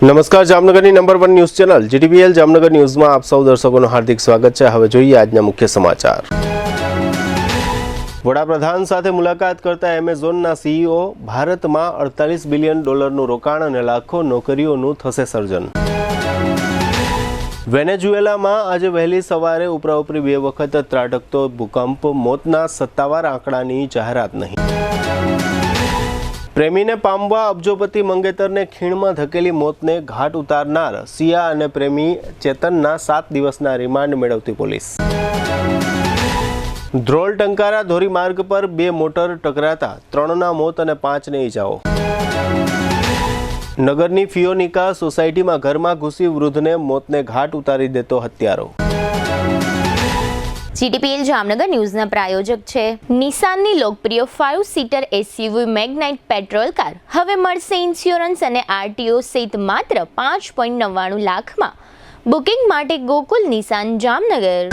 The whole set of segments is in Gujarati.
નમસ્કાર, જામનગરની number 1 news channel GTPL Jamnagar ન્યૂઝમાં આપ સૌ દર્શકોનું હાર્દિક સ્વાગત છે। હવે જોઈએ આજના મુખ્ય સમાચાર। વડાપ્રધાન સાથે મુલાકાત કરતા એમેઝોનના સીઈઓ, ભારતમાં $48 બિલિયન રોકાણ અને લાખો નોકરીઓનું થશે સર્જન। વેનેઝુએલામાં આજે વહેલી સવારે ઉપરાઉપરી 2 વખત ત્રાટકતો ભૂકંપ, મોતના સત્તાવાર આંકડાની જાહેરાત નહીં। પ્રેમીને પામવા અબજોપતિ મંગેતરને ખીણમાં ધકેલી મોતને ઘાટ ઉતારનાર સિયા અને પ્રેમી ચેતનના 7 દિવસના રિમાન્ડ મેળવતી પોલીસ। ધ્રોલ ટંકારા ધોરીમાર્ગ પર 2 મોટર ટકરાતા 3ના મોત અને 5ને ઈજાઓ। નગરની ફિયોનિકા સોસાયટીમાં ઘરમાં ઘૂસી વૃદ્ધને મોતને ઘાટ ઉતારી દેતો હત્યારો। જીટીપીએલ જામનગર ન્યૂઝના પ્રાયોજક છે નિસાનની લોકપ્રિય 5 સીટર એસયુવી મેગ્નાઇટ પેટ્રોલ કાર હવે મળશે ઇન્સ્યોરન્સ અને આરટીઓ સહિત માત્ર 5.99 લાખમાં। બુકિંગ માટે ગોકુલ નિસાન જામનગર।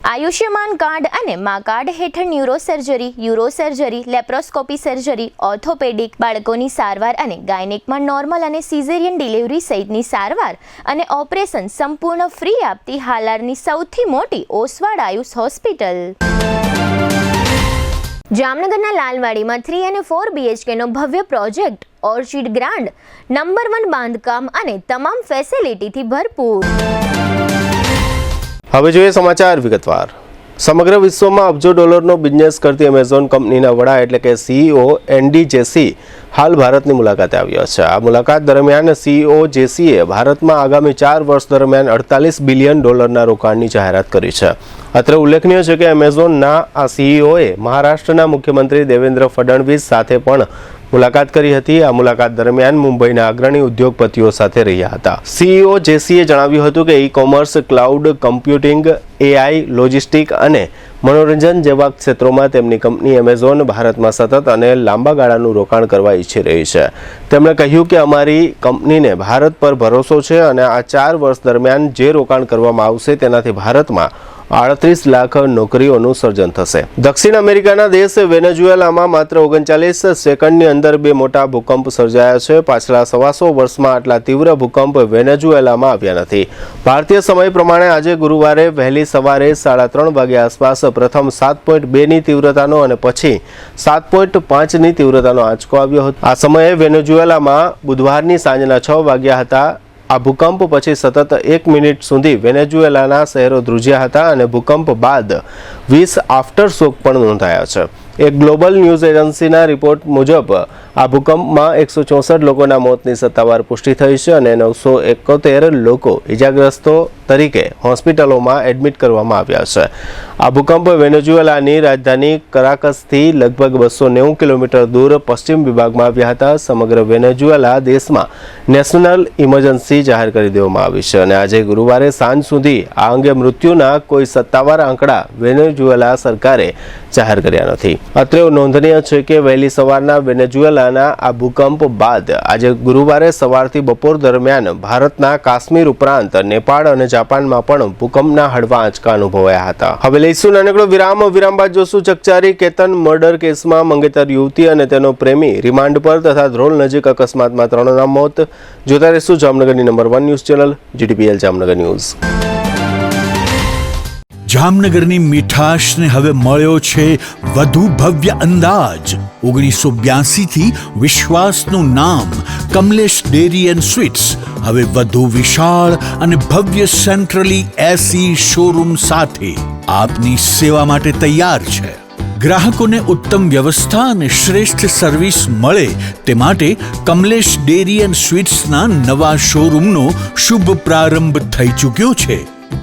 આયુષ્યમાન કાર્ડ અને મા કાર્ડ હેઠળ ન્યુરોસર્જરી, યુરોસર્જરી, લેપ્રોસ્કોપી સર્જરી, ઓર્થોપેડિક, બાળકોની સારવાર અને ગાયનેકમાં નોર્મલ અને સિઝેરિયન ડિલિવરી સહિતની સારવાર અને ઓપરેશન સંપૂર્ણ ફ્રી આપતી હાલારની સૌથી મોટી ઓસવાડ આયુષ હોસ્પિટલ। જામનગરના લાલવાડીમાં 3 અને 4 BHKનો ભવ્ય પ્રોજેક્ટ ઓર્ચિડ ગ્રાન્ડ નંબર 1 બાંધકામ અને તમામ ફેસિલિટીથી ભરપૂર। હવે જોઈએ સમાચાર વિગતવાર। સમગ્ર વિશ્વમાં અબજો ડોલરનો બિઝનેસ કરતી એમેઝોન કંપનીના વડા એટલે કે સીઈઓ એન્ડી જેસી હાલ ભારતની મુલાકાતે આવ્યા છે। આ મુલાકાત દરમિયાન સીઈઓ જેસીએ ભારતમાં આગામી 4 વર્ષ દરમિયાન $48 બિલિયન રોકાણની જાહેરાત કરી છે। અત્રે ઉલ્લેખનીય છે કે એમેઝોનના આ સીઈઓએ મહારાષ્ટ્રના મુખ્યમંત્રી દેવેન્દ્ર ફડણવીસ સાથે પણ મુલાકાત કરી હતી। આ મુલાકાત દરમિયાન મુંબઈના અગ્રણી ઉદ્યોગપતિઓ સાથે રહ્યા હતા। સીઈઓ જેસીએ જણાવ્યું હતું કે e commerce, cloud computing, AI, logistic અને મનોરંજન જેવા ક્ષેત્રોમાં તેમની કંપની એમેઝોન ભારતમાં સતત અને લાંબા ગાળાનું રોકાણ કરવા ઈચ્છી રહી છે। તેમણે કહ્યું કે અમારી કંપનીને ભારત પર ભરોસો છે અને આ 4 વર્ષ દરમિયાન જે રોકાણ કરવામાં આવશે તેનાથી ભારતમાં 38 લાખ નોકરીઓનું સર્જન થશે। દક્ષિણ અમેરિકાના દેશ વેનેઝુએલામાં માત્ર 39 સેકન્ડની અંદર 2 મોટા ભૂકંપ સર્જાયા છે। પાછલા 125 વર્ષમાં આટલા તીવ્ર ભૂકંપ વેનેઝુએલામાં આવ્યા નથી। ભારતીય સમય પ્રમાણે આજે ગુરુવારે વહેલી સવારે 3:30 વાગ્યા આસપાસ પ્રથમ 7.2ની તીવ્રતાનો અને પછી 7.5ની તીવ્રતાનો આંચકો આવ્યો હતો। આ સમયે વેનેઝુએલામાં બુધવારની સાંજના 6 વાગ્યા હતા। આ ભૂકંપ પછી સતત 1 મિનિટ સુધી વેનેઝુએલાના શહેરો ધ્રુજ્યા હતા અને ભૂકંપ બાદ 20 આફ્ટર શોક પણ નોંધાયા છે। એક ગ્લોબલ ન્યૂઝ એજન્સીના રિપોર્ટ મુજબ આ ભૂકંપમાં 164 લોકોના મોતની સત્તાવાર પુષ્ટિ થઈ છે અને 971 લોકો ઇજાગ્રસ્તો તરીકે હોસ્પિટલોમાં એડમિટ કરવામાં આવ્યા છે। આ ભૂકંપ વેનેઝુએલાની રાજધાની કરાકસથી લગભગ 290 કિલોમીટર દૂર પશ્ચિમ વિભાગમાં આવ્યા હતા। સમગ્ર વેનેઝુએલા દેશમાં નેશનલ ઇમરજન્સી જાહેર કરી દેવામાં આવી છે અને આજે ગુરુવારે સાંજ સુધી આ અંગે મૃત્યુના કોઈ સત્તાવાર આંકડા વેનેઝુએલા સરકારે જાહેર કર્યા નથી। અત્રે નોંધનીય છે કે વહેલી સવારના વેનેઝુએલાના આ ભૂકંપ બાદ આજે ગુરુવારે સવારથી બપોર દરમિયાન ભારતના કાશ્મીર ઉપરાંત નેપાળ અને જાપાનમાં પણ ભૂકંપના હળવા આંચકા અનુભવાયા હતા। હવે લઈશું નાનકડો વિરામ બાદ જોશું ચકચારી કેતન મર્ડર કેસમાં મંગેતર યુવતી અને તેનો પ્રેમી રિમાન્ડ પર તથા ધ્રોલ નજીક અકસ્માતમાં 3ના મોત। જોતા રહેશું જામનગરની number 1 news channel GTPL Jamnagar news. જામનગરની મીઠાશને હવે મળ્યો છે વધુ ભવ્ય અંદાજ। 1982 થી વિશ્વાસનું નામ કમલેશ ડેરી એન્ડ સ્વીટ્સ હવે વધુ વિશાળ અને ભવ્ય સેન્ટ્રલી એસી શોરૂમ સાથે આપની સેવા માટે તૈયાર છે। ગ્રાહકોને ઉત્તમ વ્યવસ્થા અને શ્રેષ્ઠ સર્વિસ મળે તે માટે કમલેશ ડેરી એન્ડ સ્વીટ્સના નવા શોરૂમનો શુભ પ્રારંભ થઈ ચૂક્યો છે।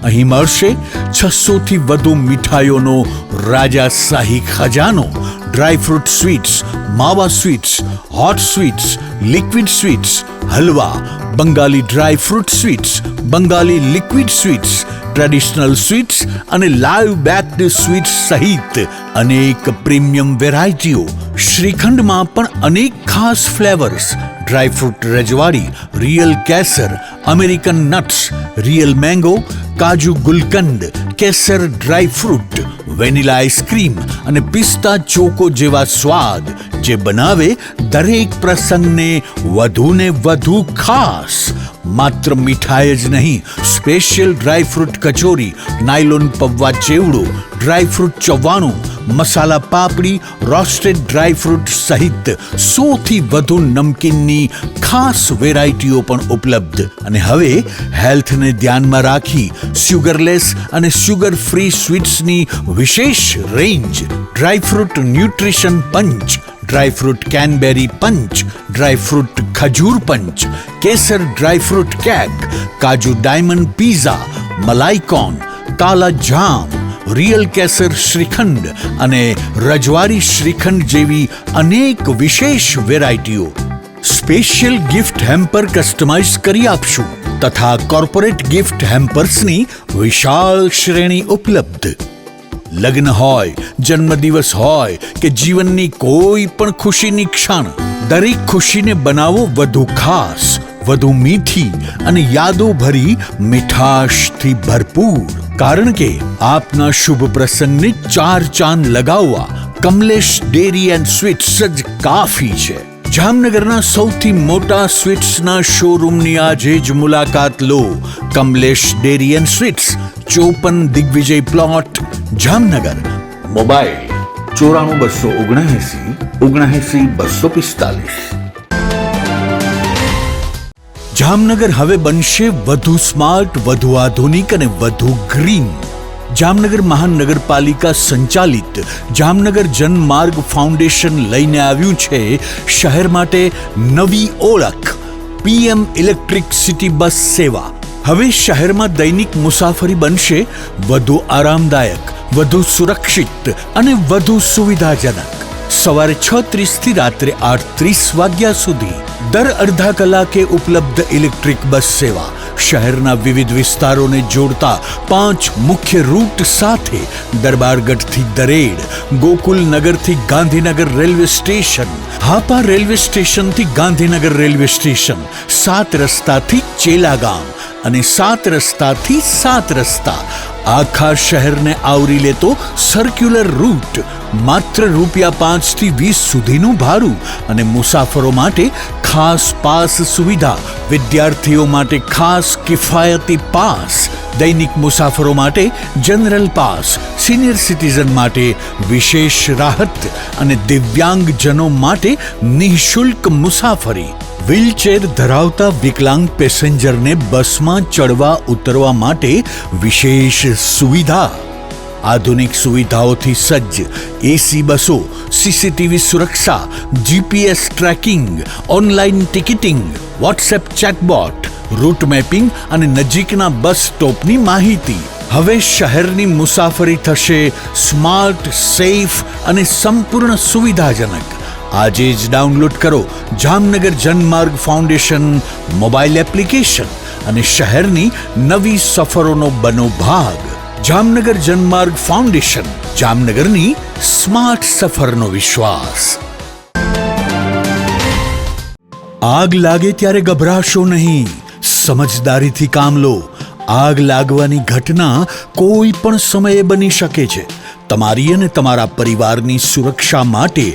અહીં મળશે 600 થી વધુ મીઠાઈઓનો રાજાશાહી ખજાનો, ડ્રાયફ્રૂટ સ્વીટ્સ, માવા sweets, hot sweets, liquid sweets, halwa, Bengali dry fruit sweets, Bengali liquid sweets, traditional sweets અને લાઈવ બેક્ડ સ્વીટ્સ સહિત અનેક પ્રીમિયમ વેરાયટીઓ। શ્રીખંડમાં પણ અનેક ખાસ ફ્લેવર્સ ડ્રાયફ્રૂટ રજવાડી, રિયલ કેસર, અમેરિકન નટ્સ, રિયલ મેંગો, કાજુ ગુલકંદ, કેસર ડ્રાયફ્રૂટ, વેનીલા આઈસ્ક્રીમ અને પિસ્તા ચોકો જેવા સ્વાદ જે બનાવે દરેક પ્રસંગને વધુને વધુ ખાસ. માત્ર મીઠાઈ જ નહીં, સ્પેશિયલ ડ્રાયફ્રૂટ કચોરી, નાયલોન પૌવા ચેવડો, ડ્રાયફ્રૂટ ચવાણું, મસાલા પાપડી, રોસ્ટેડ ડ્રાયફ્રૂટ સહિત 100થી વધુ નમકીનની ખાસ વેરાયટીઓ પણ ઉપલબ્ધ. અને હવે હેલ્થને ધ્યાનમાં રાખી સુગરલેસ અને સુગર ફ્રી સ્વીટ્સની વિશેષ રેન્જ. ડ્રાયફ્રૂટ ન્યુટ્રિશન પંચ, ડ્રાયફ્રૂટ કેનબેરી પંચ, ડ્રાયફ્રૂટ ખજૂર પંચ, કેસર ડ્રાયફ્રૂટ કેક, કાજુ ડાયમંડ પીઝા, મલાઈકોન, કાલા જામ, રિયલ કેસર શ્રીખંડ અને રજવાડી શ્રીખંડ જેવી અનેક વિશેષ વેરાયટીઓ. સ્પેશિયલ ગિફ્ટ હેમ્પર કસ્ટમાઇઝ કરી આપશું તથા કોર્પોરેટ ગિફ્ટ હેમ્પર્સની વિશાળ શ્રેણી ઉપલબ્ધ. લગ્ન હોય, જન્મદિવસ હોય કે જીવનની કોઈ પણ ખુશીની ક્ષણ, દરેક ખુશીને બનાવો વધુ ખાસ, વધુ મીઠી અને યાદો ભરી મીઠાશથી ભરપૂર. કારણ કે આપના શુભ પ્રસંગને 4 ચાંદ લગાવવા કમલેશ ડેરી એન્ડ સ્વીટ્સ જ કાફી છે. જામનગરના સૌથી મોટા સ્વીટ્સના શોરૂમની આજે જ મુલાકાત લો. Kamlesh dairy and sweets, 54 Digvijay plot, Jamnagar. Mobile 94 279 245. Jamnagar હવે બનશે વધુ સ્માર્ટ, વધુ આધુનિક અને વધુ ગ્રીન. જામનગર મહાનગરપાલિકા સંચાલિત જામનગર જનમાર્ગ ફાઉન્ડેશન લઈને આવ્યું છે શહેર માટે નવી ઓળખ, PM ઇલેક્ટ્રિક સિટી બસ સેવા. હવે શહેરમાં દૈનિક મુસાફરી બનશે વધુ આરામદાયક, વધુ સુરક્ષિત અને વધુ સુવિધાજનક. સવારે 6:30 થી રાત્રે 8:30 વાગ્યા સુધી દર અડધા કલાકે ઉપલબ્ધ ઇલેક્ટ્રિક બસ સેવા. શહેરના વિવિધ વિસ્તારોને જોડતા 5 મુખ્ય રૂટ સાથે દરબારગઢથી દરેડ, ગોકુલનગરથી Gandhinagar railway station, Hapa railway સ્ટેશનથી ગાંધીનગર રેલવે સ્ટેશન, 7 રસ્તાથી ચેલાગામ અને 7 રસ્તાથી 7 રસ્તા. આખા શહેરને આવરી લેતો સર્ક્યુલર રૂટ. માત્ર ₹5 થી 20 સુધીનું ભાડું અને મુસાફરો માટે ખાસ પાસ સુવિધા. વિદ્યાર્થીઓ માટે ખાસ કિફાયતી પાસ, દૈનિક મુસાફરો માટે જનરલ પાસ, સિનિયર સિટીઝન માટે વિશેષ રાહત અને દિવ્યાંગજનો માટે નિઃશુલ્ક મુસાફરી. વ્હીલચેર ધરાવતા વિકલાંગ પેસેન્જરને બસમાં ચડવા ઉતરવા માટે વિશેષ સુવિધા. આધુનિક સુવિધાઓથી સજ્જ AC બસો, CCTV સુરક્ષા, GPS tracking, online ticketing, WhatsApp chatbot, route mapping અને નજીકના બસ સ્ટોપની માહિતી. હવે શહેરની મુસાફરી થશે સ્માર્ટ, સેફ અને સંપૂર્ણ સુવિધાજનક. આજે જ ડાઉનલોડ કરો Jamnagar Janmarg foundation mobile application અને શહેરની નવી સફરોનો બનો ભાગ. જામનગર જનમાર્ગ ફાઉન્ડેશન, જામનગરની સ્માર્ટ સફરનો વિશ્વાસ. આગ લાગે ત્યારે ગભરાશો નહીં, સમજદારીથી કામ લો. આગ લાગવાની ઘટના કોઈ પણ સમયે બની શકે છે. તમારી અને તમારા પરિવારની સુરક્ષા માટે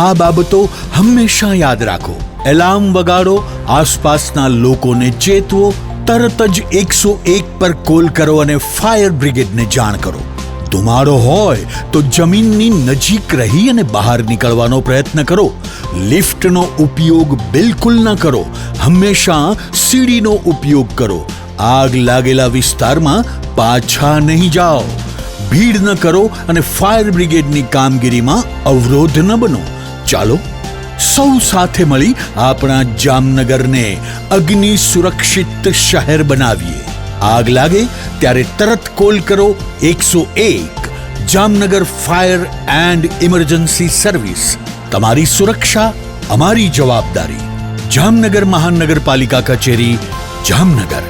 આ બાબતો હંમેશા યાદ રાખો. એલાર્મ વગાડો, આસપાસના લોકોને ચેતવો, તરત જ 101 પર કોલ કરો અને ફાયર બ્રિગેડને જાણ કરો. ધુમાડો હોય તો જમીનની નજીક રહી અને બહાર નીકળવાનો પ્રયત્ન કરો. લિફ્ટનો ઉપયોગ બિલકુલ ન કરો. હંમેશા સીડીનો ઉપયોગ કરો. આગ લાગેલા વિસ્તારમાં પાછા નહીં જાઓ. ભીડ ન કરો અને ફાયર બ્રિગેડની કામગીરીમાં અવરોધ ન બનો. ચાલો સૌ સાથે મળી આપણા જામનગરને અગ્નિ સુરક્ષિત શહેર બનાવીએ. આગ લાગે ત્યારે તરત કોલ કરો 101. Jamnagar fire and emergency service. તમારી સુરક્ષા અમારી જવાબદારી. જામનગર મહાનગરપાલિકા કચેરી, જામનગર.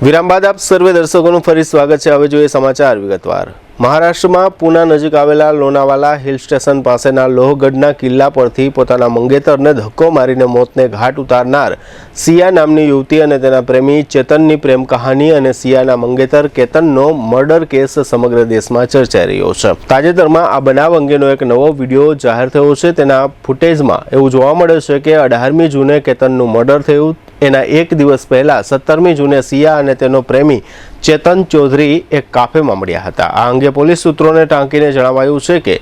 વિરામ બાદ આપ સર્વે દર્શકોનું ફરી સ્વાગત છે. હવે જોઈએ સમાચાર વિગતવાર. મહારાષ્ટ્રમાં પૂના નજીક આવેલા લોનાવાલા હિલ સ્ટેશન પાસેના લોહગઢના કિલ્લા પરથી પોતાના મંગેતરને ધક્કો મારીને મોતને ઘાટ ઉતારનાર સિયા નામની યુવતી અને તેના પ્રેમી ચેતનની પ્રેમ કહાની અને સિયાના મંગેતર કેતનનો મર્ડર કેસ સમગ્ર દેશમાં ચર્ચાઈ રહ્યો છે. તાજેતરમાં આ બનાવ અંગેનો એક નવો વિડીયો જાહેર થયો છે. તેના ફૂટેજમાં એવું જોવા મળે છે કે 18મી જૂને કેતનનું મર્ડર થયું. એના એક દિવસ પહેલા 17મી જૂને સિયા અને તેનો પ્રેમી ચેતન ચૌધરી એક કાફેમાં મળ્યા હતા. આ અંગે પોલીસ સૂત્રોને ટાંકીને જણાવાયું છે કે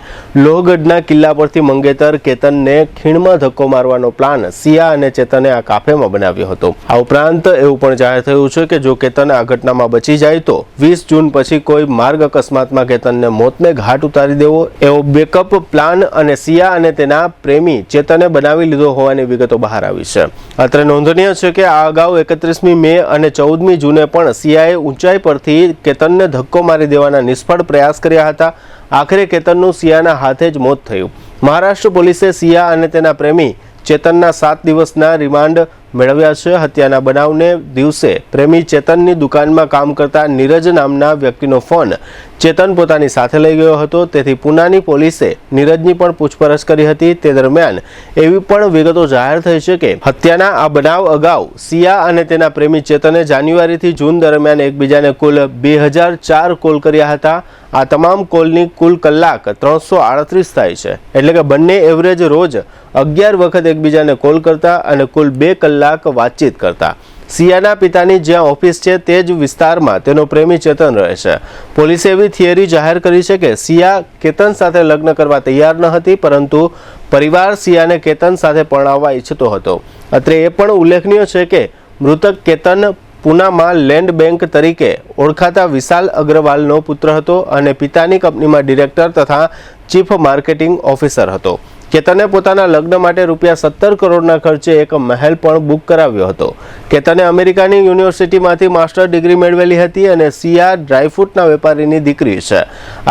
લોહગઢના કિલ્લા પરથી મંગેતર કેતનને ખીણમાં ધક્કો મારવાનો પ્લાન સિયા અને ચેતને આ કાફેમાં બનાવ્યો હતો. આ ઉપરાંત એવું પણ જાહેર થયું છે કે જો કેતન આ ઘટનામાં બચી જાય તો 20 જૂન પછી કોઈ માર્ગ અકસ્માતમાં કેતનને મોતને ઘાટ ઉતારી દેવો એવો બેકઅપ પ્લાન અને સિયા અને તેના પ્રેમી ચેતને બનાવી લીધો હોવાની વિગતો બહાર આવી છે. અત્રે નોંધનીય છે કે આ અગાઉ 31મી મે અને 14મી જૂને પણ સિયાએ ઊંચાઈ પરથી કેતનને ધક્કો મારી દેવાના નિષ્ફળ પ્રયાસ કર્યા હતા. આખરે કેતનનું સિયાના હાથે જ મોત થયું. મહારાષ્ટ્ર પોલીસે સિયા અને તેના પ્રેમી ચેતનના 7 દિવસના રિમાન્ડ મેળવ્યા છે. હત્યાના બનાવને દિવસે પ્રેમી ચેતનની દુકાનમાં કામ કરતા નીરજ નામના વ્યક્તિનો ફોન ચેતન પોતાની સાથે લઈ ગયો હતો. તેથી પૂનાની પોલીસે નીરજની પણ પૂછપરછ કરી હતી. તે દરમિયાન એવી પણ વિગતો જાહેર થઈ છે કે હત્યાના આ બનાવ અગાઉ સિયા અને તેના પ્રેમી ચેતને જાન્યુઆરીથી જૂન દરમિયાન એકબીજાને કુલ 2004 કોલ કર્યા હતા. આ તમામ કોલની કુલ કલાક 338 થાય છે. એટલે કે બંને એવરેજ રોજ 11 વખત એકબીજાને કોલ કરતા અને કુલ 2 કલાક વાતચીત કરતા. સિયાના પિતાની જ્યાં ઓફિસ છે તે જ વિસ્તારમાં તેનો પ્રેમી ચેતન રહે છે. પોલીસે એવી થિયરી જાહેર કરી છે કે સિયા કેતન સાથે લગ્ન કરવા તૈયાર ન હતી, પરંતુ પરિવાર સિયાને કેતન સાથે પરણાવવા ઈચ્છતો હતો. અત્રે એ પણ ઉલ્લેખનીય છે કે મૃતક કેતન પૂનામાં લેન્ડ બેંક તરીકે ઓળખાતા વિશાલ અગ્રવાલનો પુત્ર હતો અને પિતાની કંપનીમાં ડિરેક્ટર તથા ચીફ માર્કેટિંગ ઓફિસર હતો. કેતને પોતાના લગ્ન માટે ₹17 કરોડના ખર્ચે એક મહેલ પણ બુક કરાવ્યો હતો. કેતને અમેરિકાની યુનિવર્સિટીમાંથી માસ્ટર ડિગ્રી મેળવેલી હતી અને સિયા ડ્રાયફ્રૂટના વેપારીની દીકરી છે.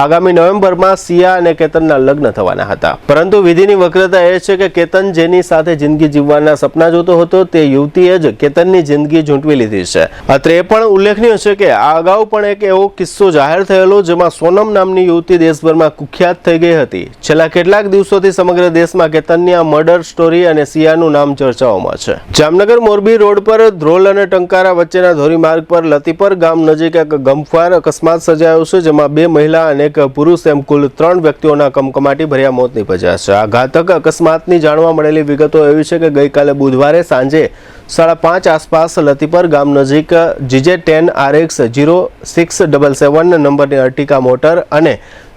આગામી નવેમ્બરમાં સિયા અને કેતનના લગ્ન થવાના હતા, પરંતુ વિધિની વક્રતા એ છે કે કેતન જેની સાથે જિંદગી જીવવાના સપના જોતો હતો તે યુવતીએ જ કેતનની જિંદગી ઝૂંટવી લીધી છે. અત્રે એ પણ ઉલ્લેખનીય છે કે આ અગાઉ પણ એક એવો કિસ્સો જાહેર થયેલો જેમાં સોનમ નામની યુવતી દેશભરમાં કુખ્યાત થઈ ગઈ હતી. છેલ્લા કેટલાક દિવસોથી સમગ્ર દેશમાં કેતનની આ મર્ડર સ્ટોરી અને સિયાનું નામ ચર્ચાઓમાં છે. જામનગર મોરબી રોડ પર ધ્રોલ અને ટંકારા વચ્ચેના ધોરીમાર્ગ પર લતીપર ગામ નજીક એક ગમખ્વાર અકસ્માત સર્જાયો છે, જેમાં 2 મહિલા અને એક પુરુષ એમ કુલ 3 વ્યક્તિઓના કમકમાટી ભર્યા મોત નીપજ્યા છે. આ ઘાતક અકસ્માતની જાણવા મળેલી વિગતો એવી છે કે ગઈકાલે બુધવારે સાંજે 5:30 આસપાસ લતીપર ગામ નજીક GJ10 RX 0677 નંબરની અર્ટિકા મોટર અને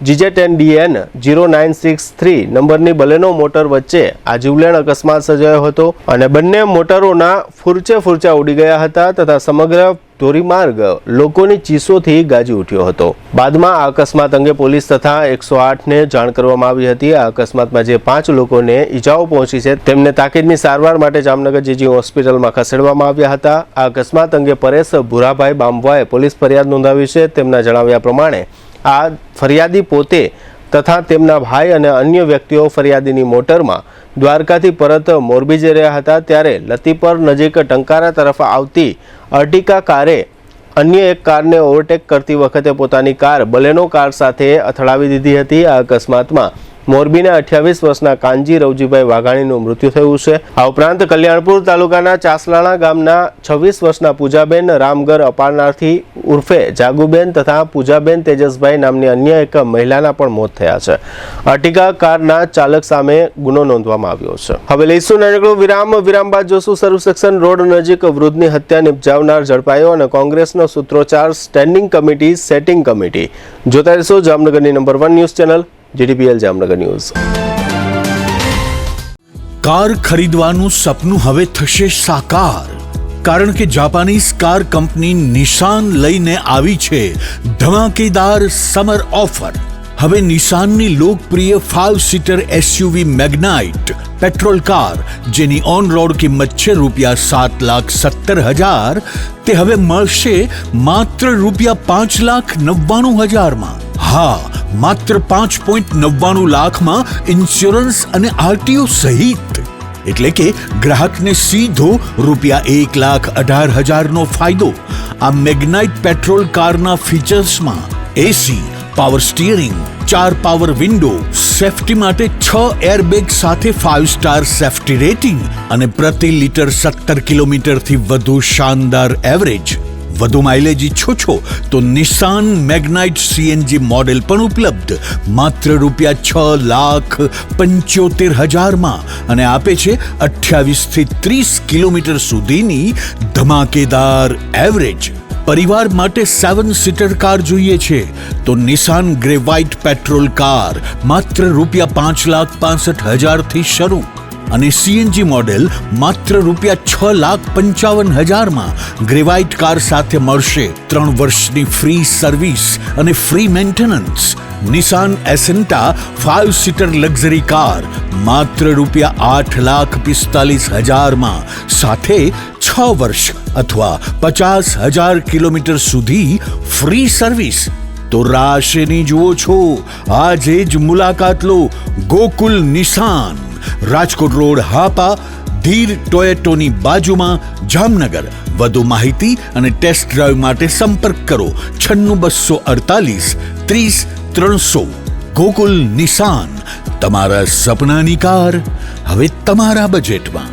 GJ10 DN 0963 નંબરની બલેનો મોટર વચ્ચે આ જીવલેણ અકસ્માત સર્જાયો હતો અને બંને મોટરોના ફૂરચે ઉડી ગયા હતા તથા સમગ્ર ધોરીમાર્ગ લોકોની ચીસોથી ગાજી ઉઠ્યો હતો. બાદમાં આ અકસ્માત અંગે પોલીસ તથા 108ને જાણ કરવામાં આવી હતી. આ અકસ્માતમાં જે 5 લોકોને ઈજાઓ પહોંચી છે તેમને તાકીદની સારવાર માટે જામનગર જીજી હોસ્પિટલમાં ખસેડવામાં આવ્યા હતા. આ અકસ્માત અંગે પરેશ ભુરાભાઈ બામવાએ પોલીસ ફરિયાદ નોંધાવી છે. તેમના જણાવ્યા પ્રમાણે આ ફરિયાદી પોતે તથા તેમના ભાઈ અને અન્ય વ્યક્તિઓ ફરિયાદીની મોટરમાં દ્વારકાથી પરત મોરબી જઈ રહ્યા હતા, ત્યારે લતીપર નજીક ટંકારા તરફ આવતી અર્ટિકા કારે અન્ય એક કારને ઓવરટેક કરતી વખતે પોતાની કાર બલેનો કાર સાથે અથડાવી દીધી હતી. આ અકસ્માતમાં મોરબીના 28 વર્ષના કાનજી રવજીભાઈ વાઘાણીનું મૃત્યુ થયું છે. આ ઉપરાંત કલ્યાણપુર તાલુકાના ચાસલાણા ગામના 26 વર્ષના પૂજાબેન રામગર અપારનાથી ઉર્ફે જાગુબેન તથા પૂજાબેન તેજસભાઈ નામની અન્ય એક મહિલાના પણ મોત થયા છે. અર્ટિકા કારના ચાલક સામે ગુનો નોંધવામાં આવ્યો છે. હવે લઈશું નાનકડો વિરામ બાદ જોશું સર્વ સેક્શન રોડ નજીક વૃદ્ધની હત્યા નિપજાવનાર ઝડપાયો અને કોંગ્રેસનો સૂત્રોચ્ચાર સ્ટેન્ડિંગ કમિટી સેટિંગ કમિટી. જોતા રહેશો જામનગરની number 1 news channel GTPL Jamnagar news. Car ખરીદવાનું સપનું હવે થશે સાકાર, કારણ કે જાપાનીઝ કાર કંપની નિશાન લઈને આવી છે ધમાકેદાર સમર ઓફર. હવે નિશાનની લોકપ્રિય 5-સીટર SUV મેગ્નાઇટ પેટ્રોલ કાર, જેની ઓન રોડ કિંમત છે ₹7,17,000, તે હવે મળશે માત્ર ₹5,99,000 હા, માત્ર 5.99 લાખમાં ઇન્સ્યોરન્સ અને RTO સહિત. એટલે કે ગ્રાહકને સીધો ₹1,18,000 નો ફાયદો. આ મેગ્નાઇટ પેટ્રોલ કારના ફીચર્સમાં AC, power steering, 4 power window, safety માટે 6 એરબેગ સાથે 5 સ્ટાર સેફટી રેટિંગ અને પ્રતિ લીટર 17 કિલોમીટરથી વધુ શાનદાર એવરેજ. વધુ માઇલેજ ઈચ્છો છો તો નિસાન મેગ્નાઇટ સીએનજી મોડેલ પણ ઉપલબ્ધ માત્ર ₹6,75,000 અને આપે છે 28 થી 30 કિલોમીટર સુધીની ધમાકેદાર એવરેજ. પરિવાર માટે 7 સીટર કાર જોઈએ છે તો નિસાન ગ્રે વ્હાઇટ પેટ્રોલ કાર માત્ર ₹5,65,000 થી શરૂ અને સીએનજી મોડેલ માત્ર ₹6,55,000 ગ્રે વ્હાઇટ કાર સાથે મળશે 3 વર્ષની ફ્રી સર્વિસ અને ફ્રી મેન્ટેનન્સ. નિસાન એસેન્ટા 5 સીટર લક્ઝરી કાર માત્ર ₹8,45,000 સાથે 6 વર્ષ અથવા 50,000 કિલોમીટર સુધી ફ્રી સર્વિસ. તો રાશેની જુઓ છો, આજે જ મુલાકાત લો ગોકુલ નિસાન, રાજકોટ રોડ, હાપા, ધીર ટોયેટોની બાજુમાં, જામનગર. વધુ માહિતી અને ટેસ્ટ ડ્રાઈવ માટે સંપર્ક કરો 96 248 30 300. ગોકુલ નિસાન, તમારા સપનાની કાર હવે તમારા બજેટમાં.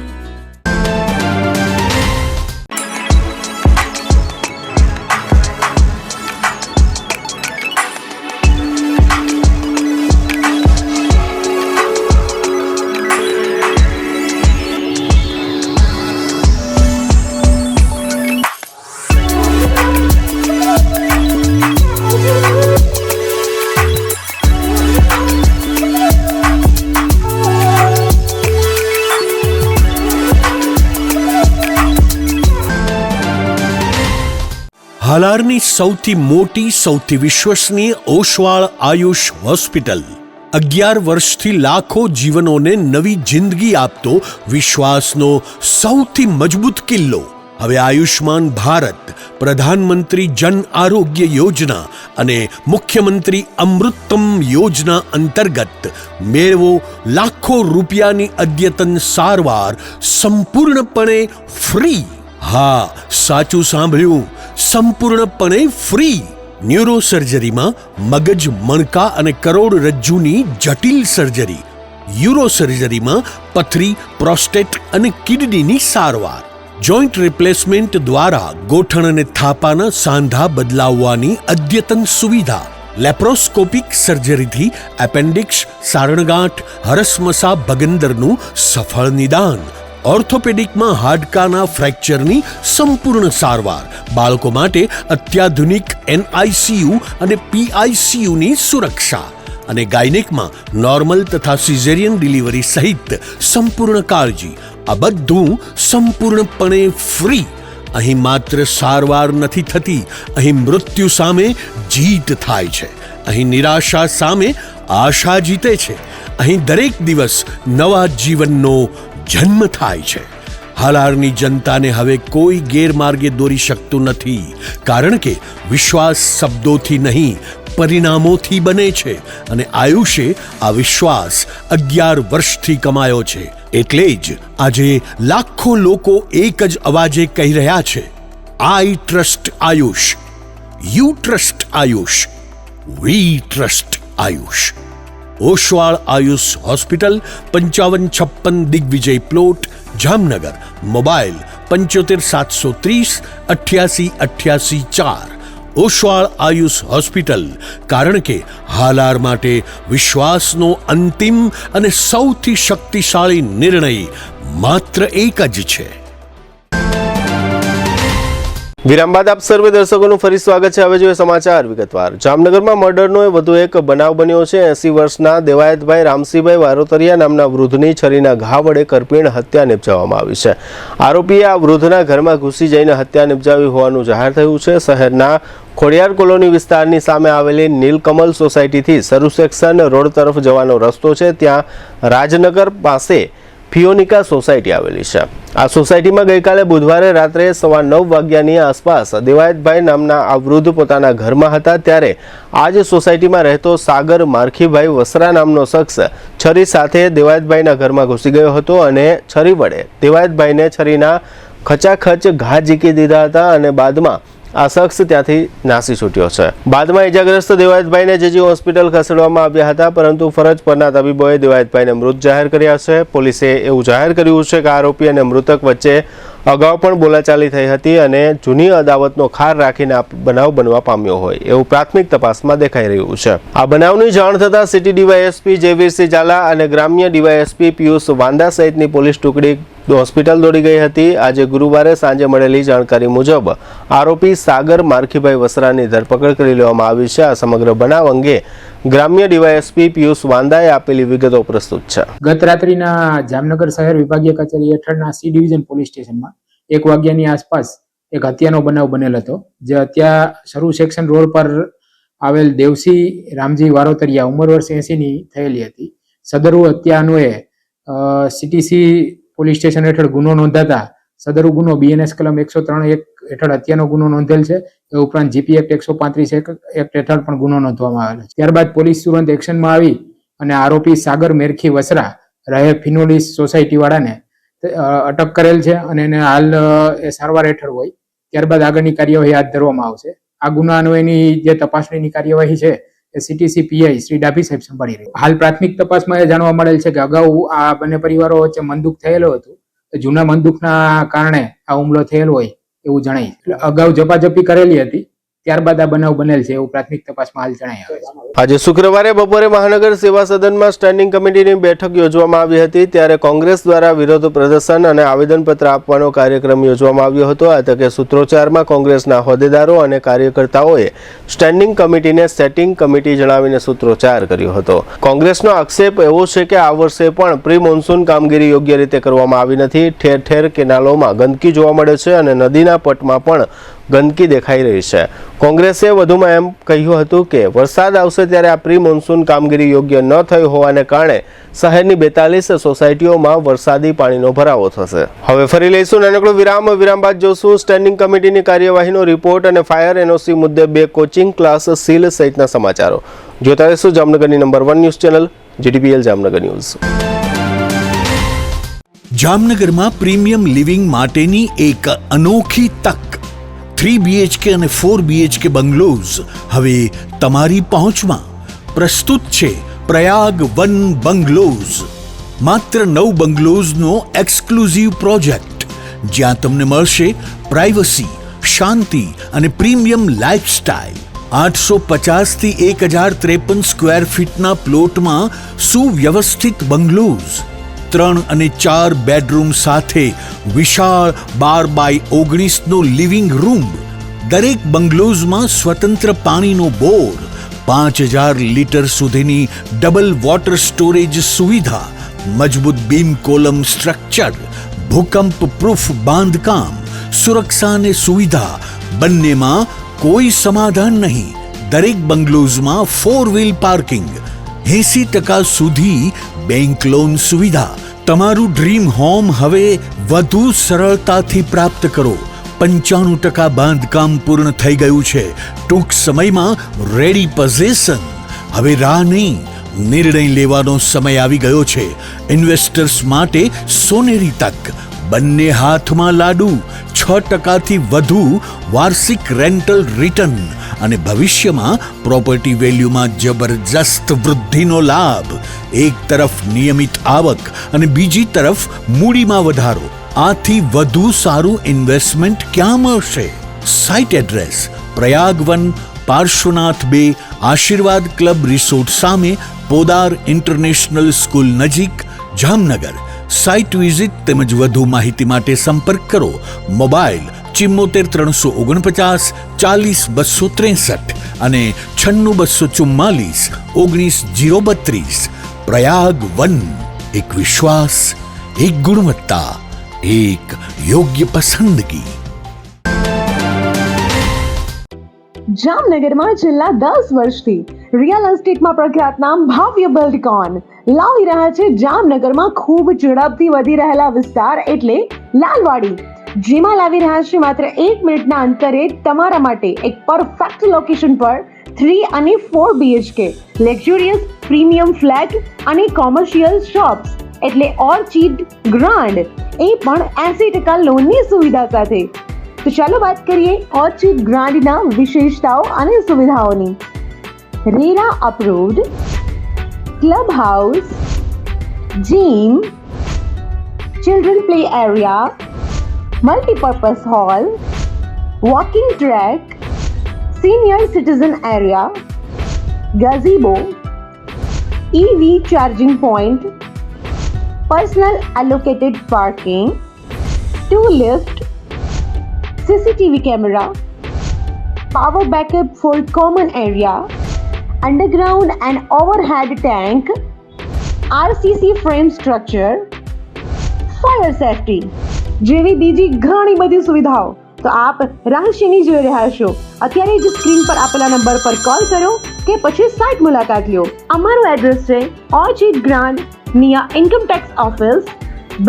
હાલારની સૌથી મોટી, સૌથી વિશ્વસનીય ઓશવાળ આયુષ હોસ્પિટલ 11 વર્ષથી લાખો જીવનોને નવી જિંદગી આપતો વિશ્વાસનો સૌથી મજબૂત કિલ્લો. હવે આયુષ્માન ભારત, પ્રધાનમંત્રી જન આરોગ્ય યોજના અને મુખ્યમંત્રી અમૃતમ યોજના અંતર્ગત મેળવો લાખો રૂપિયાની અદ્યતન સારવાર સંપૂર્ણપણે ફ્રી. હા, સાચું સાંભળ્યું, સંપૂર્ણપણે ફ્રી. ન્યુરો સર્જરીમાં મગજ, મણકા અને કરોડરજ્જુની જટિલ સર્જરી, યુરો સર્જરીમાં પથરી, પ્રોસ્ટેટ અને કિડનીની સારવાર, જોઈન્ટ રિપ્લેસમેન્ટ દ્વારા ગોઠણ અને થાપાના સાંધા બદલાવવાની અદ્યતન સુવિધા, લેપ્રોસ્કોપિક સર્જરીથી એપેન્ડિક્સ, સારણગાંઠ, હરસમસા ભગંદરનું સફળ નિદાન, ઓર્થોપેડિકમાં હાડકાના ફ્રેક્ચરની સંપૂર્ણ સારવાર, બાળકો માટે અત્યાધુનિક NICU અને PICUની સુરક્ષા અને ગાયનેકમાં નોર્મલ તથા સિઝેરિયન ડિલિવરી સહિત સંપૂર્ણ કાળજી. આ બધું સંપૂર્ણપણે ફ્રી. અહીં માત્ર સારવાર નથી થતી, અહીં મૃત્યુ સામે જીત થાય છે. અહીં નિરાશા સામે આશા જીતે છે. અહીં દરેક દિવસ નવા જીવનનો જન્મ થાય છે. હાલારની જનતાને હવે કોઈ ગેરમાર્ગે દોરી શકતું નથી, કારણ કે વિશ્વાસ શબ્દોથી નહીં પરિણામોથી બને છે અને આયુષે આ વિશ્વાસ 11 વર્ષથી કમાયો છે. એટલે જ આજે લાખો લોકો એક જ અવાજે કહી રહ્યા છે, I trust Ayush, you trust Ayush, we trust Ayush. Oshwal Ayush hospital, 5556 Digvijay plot, Jamnagar. Mobile 75 730 88 88 4. Oshwal Ayush hospital, કારણ કે હાલાર માટે વિશ્વાસનો અંતિમ અને સૌથી શક્તિશાળી નિર્ણય માત્ર એક જ છે. વિરામ બાદ આપ સર્વે દર્શકોનું ફરી સ્વાગત છે. હવે જોઈએ સમાચાર વિગતવાર. જામનગરમાં મર્ડરનો વધુ એક બનાવ બન્યો છે. 80 વર્ષના દેવાયતભાઈ રામસિંહભાઈ વારોતરિયા નામના વૃદ્ધની છરીના ઘા વડે કરપીણ હત્યા નિપજાવવામાં આવી છે. આરોપીએ આ વૃદ્ધના ઘરમાં ઘૂસી જઈને હત્યા નિપજાવી હોવાનું જાહેર થયું છે. શહેરના ખોડિયાર કોલોની વિસ્તારની સામે આવેલી નીલકમલ સોસાયટીથી સરુ સેક્શન રોડ તરફ જવાનો રસ્તો છે. ત્યાં રાજનગર પાસે ફિયોનિકા સોસાયટી આવેલી છે. આ સોસાયટીમાં ગઈકાલે બુધવારે રાત્રે 9:15 વાગ્યાની આસપાસ દેવાયતભાઈ નામના આ વૃદ્ધ પોતાના ઘરમાં હતા. ત્યારે આ જ સોસાયટીમાં રહેતો સાગર મારખીભાઈ વસરા નામનો શખ્સ છરી સાથે દેવાયતભાઈના ઘરમાં ઘૂસી ગયો હતો અને છરી વડે દેવાયતભાઈને છરીના ખચાખચ ઘા ઝીકી દીધા હતા અને બાદમાં આ શખ્સ ત્યાંથી નાસી છૂટ્યો છે. બાદમાં ઇજાગ્રસ્ત દેવાયતભાઈને જેજી હોસ્પિટલ ખસેડવામાં આવ્યા હતા, પરંતુ ફરજ પરના તબીબોએ દેવાયતભાઈને મૃત જાહેર કર્યા છે. પોલીસે એવું જાહેર કર્યું છે કે આરોપી અને મૃતક વચ્ચે અગાઉ પણ બોલાચાલી થઈ હતી અને જૂની અદાવતનો ખાર રાખીને આ બનાવ બનવા પામ્યો હોય એવું પ્રાથમિક તપાસમાં દેખાઈ રહ્યું છે. આ બનાવની જાણ થતાં સિટી ડીવાયએસપી જયવીરસિંહ ઝાલા અને ગ્રામ્ય ડીવાયએસપી પિયુષ વાંદા સહિતની પોલીસ ટુકડી હોસ્પિટલ દોડી ગઈ હતી. આજે ગુરુવારે સાંજે મળેલી જાણકારી મુજબ આરોપી સાગર મારખીભાઈ વસરાની ધરપકડ કરી લેવામાં આવી છે. આ સમગ્ર બનાવ અંગે ગ્રામ્ય ડીવાયએસપી પિયુષ વાંદાએ આપેલી વિગતો પ્રસ્તુત છે. ગત રાત્રિના જામનગર શહેર વિભાગીય કચેરી હેઠળના સી ડિવિઝન પોલીસ સ્ટેશનમાં 1 વાગ્યાની આસપાસ એક હત્યાનો બનાવ બનેલ હતો, જે હત્યા શરૂ સેક્શન રોડ પર આવેલ દેવસી રામજી વારોતરિયા ઉંમર વર્ષ 80 ની થયેલી હતી. સદરુ હત્યા અન્વયે સીટીસી પોલીસ સ્ટેશન હેઠળ ગુનો નોંધાતા સદરુ ગુનો બીએનએસ કલમ 103(1) હેઠળ હત્યાનો ગુનો નોંધેલ છે. એ ઉપરાંત જીપી એક્ટ 135 એક્ટ હેઠળ પણ ગુનો નોંધવામાં આવેલો છે. ત્યારબાદ પોલીસ તુરંત એક્શનમાં આવી અને આરોપી સાગર મેરખી વસરા રહે ફિનોલિસ સોસાયટી વાળાને અટક કરેલ છે અને એને હાલ એ સારવાર હેઠળ હોય. ત્યારબાદ આગળની કાર્યવાહી હાથ ધરવામાં આવશે. આ ગુના અન્વયની જે તપાસણીની કાર્યવાહી છે એ સીટીસી પીઆઈ શ્રી ડાભી સાહેબ સંભાળી રહ્યા. હાલ પ્રાથમિક તપાસમાં એ જાણવા મળેલ છે કે અગાઉ આ બંને પરિવારો વચ્ચે મનદુખ થયેલો હતો. જૂના મનદુખના કારણે આ હુમલો થયેલો હોય એવું જણાય. એટલે અગાઉ ઝપાઝપી કરેલી હતી, ત્યારબાદ આ બનાવ બનેલ છે એવું પ્રાથમિક તપાસમાં હાલ જણાય આવે છે. આજે શુક્રવારે બપોરે મહાનગર સેવા સદનમાં સ્ટેન્ડિંગ કમિટીની બેઠક યોજવામાં આવી હતી. ત્યારે કોંગ્રેસ દ્વારા વિરોધ પ્રદર્શન અને આવેદનપત્ર આપવાનો કાર્યક્રમ યોજવામાં આવ્યો હતો. આ તકે સૂત્રોચ્ચારમાં કોંગ્રેસના હોદ્દેદારો અને કાર્યકર્તાઓએ સ્ટેન્ડિંગ કમિટીને સેટિંગ કમિટી જણાવીને સૂત્રોચ્ચાર કર્યો હતો. કોંગ્રેસનો આક્ષેપ એવો છે કે આ વર્ષે પણ પ્રી મોન્સૂન કામગીરી યોગ્ય રીતે કરવામાં આવી નથી. ઠેર ઠેર કેનાલોમાં ગંદકી જોવા મળે છે અને નદીના પટમાં પણ ગંદકી દેખાઈ રહી છે. કોંગ્રેસે વધુમાં એમ કહ્યું હતું કે વરસાદ આવશે ત્યારે આ પ્રી મોન્સૂન કામગીરી યોગ્ય ન થઈ હોવાને કારણે શહેરની 42 સોસાયટીઓમાં વરસાદી પાણીનો ભરાવો થશે. હવે ફરી લઈશું નાનકડો વિરામ. વિરામ બાદ જોશું સ્ટેન્ડિંગ કમિટીની કાર્યવાહીનો રિપોર્ટ અને ફાયર એનઓસી મુદ્દે 2 કોચિંગ ક્લાસ સીલ સહિતના સમાચારો. જોતા રહેશું જામનગરની number 1 news channel GTPL Jamnagar news. જામનગરમાં પ્રીમિયમ લિવિંગ માટેની એક અનોખી તક 3 BHK અને 4 BHK બંગલોઝ હવે તમારી પહોંચમાં. પ્રસ્તુત છે પ્રયાગ વન બંગલોઝ. માત્ર 9 બંગલોઝનો એક્સક્લુઝિવ પ્રોજેક્ટ, જ્યાં તમને મળશે પ્રાઇવસી, શાંતિ અને પ્રીમિયમ લાઇફસ્ટાઇલ. 850 થી 1053 સ્ક્વેર ફીટના પ્લોટમાં સુવ્યવસ્થિત બંગલોઝ, 3 અને 4 બેડરૂમ સાથે વિશાળ 12x19નો લિવિંગ રૂમ. દરેક બંગલોઝમાં સ્વતંત્ર પાણીનો બોર, 5000 લીટર સુધીની ડબલ વોટર સ્ટોરેજ સુવિધા, મજબૂત બીમ કોલમ સ્ટ્રક્ચર, ભૂકંપ પ્રૂફ બાંધકામ, સુરક્ષા અને સુવિધા બંનેમાં કોઈ સમાધાન નહીં. દરેક બંગલોઝમાં 4 વ્હીલ પાર્કિંગ, 80% સુધી બેંક લોન સુવિધા. તમારું ડ્રીમ હોમ હવે વધુ સરળતાથી પ્રાપ્ત કરો. 95% બાંધકામ પૂર્ણ થઈ ગયું છે. ટૂંક સમયમાં રેડી પોઝેશન. હવે રાહ નહીં, નિર્ણય લેવાનો સમય આવી ગયો છે. ઇન્વેસ્ટર્સ માટે સોનેરી તક. બંને હાથમાં લાડુ. 6% થી વધુ વાર્ષિક રેન્ટલ રિટર્ન અને ભવિષ્યમાં પ્રોપર્ટી વેલ્યુમાં જબરજસ્ત વૃદ્ધિનો લાભ. એક તરફ નિયમિત આવક અને બીજી તરફ મૂડીમાં વધારો. આથી વધુ સારું ઇન્વેસ્ટમેન્ટ ક્યાં મળશે? Site address Prayag one, Parshvanath 2, આશીર્વાદ ક્લબ રિસોર્ટ સામે, પોદાર ઇન્ટરનેશનલ સ્કૂલ નજીક, જામનગર. સાઇટ વિઝિટ તેમજ વધુ માહિતી માટે સંપર્ક કરો. મોબાઈલ 74 349 40 263 અને 96 244 19 032. પ્રયાગ વન. એક વિશ્વાસ, એક ગુણવત્તા, એક યોગ્ય પસંદગી. જામનગરમાં છેલ્લા 10 વર્ષથી રિયલ એસ્ટેટમાં પ્રખ્યાત નામ ભવ્ય બિલ્ડકોન લાવી રહ્યા છે જામનગરમાં ખૂબ ઝડપથી વધી રહેલા વિસ્તાર એટલે લાલવાડી, જેમાં લાવી રહ્યા છે માત્ર 1 મિનિટના અંતરે તમારા માટે એક પરફેક્ટ લોકેશન પર 3 અને 4 BHK લક્ઝુરિયસ પ્રીમિયમ ફ્લેટ અને કોમર્શિયલ શોપ્સ એટલે ઓર્ચિડ ગ્રાન્ડ, એ પણ 80% લોનની સુવિધા સાથે. તો ચાલો વાત કરીએ ઓર્ચિડ ગ્રાન્ડના વિશેષતાઓ અને સુવિધાઓની. RERA approved, club house, gym, children play area, multipurpose hall, walking track, senior citizen area, gazebo, EV charging point, personal allocated parking, 2 lift, CCTV camera, power backup for common area, underground and overhead tank, RCC frame structure, fire safety જેવી બીજી ઘણી બધી સુવિધાઓ તો આપ રહસ્યની જોઈ રહ્યા છો. અત્યારે જ સ્ક્રીન પર આપેલા નંબર પર કોલ કરો કે પછી સાઇટ મુલાકાત લો. અમારું એડ્રેસ છે Orchid Grand near income tax office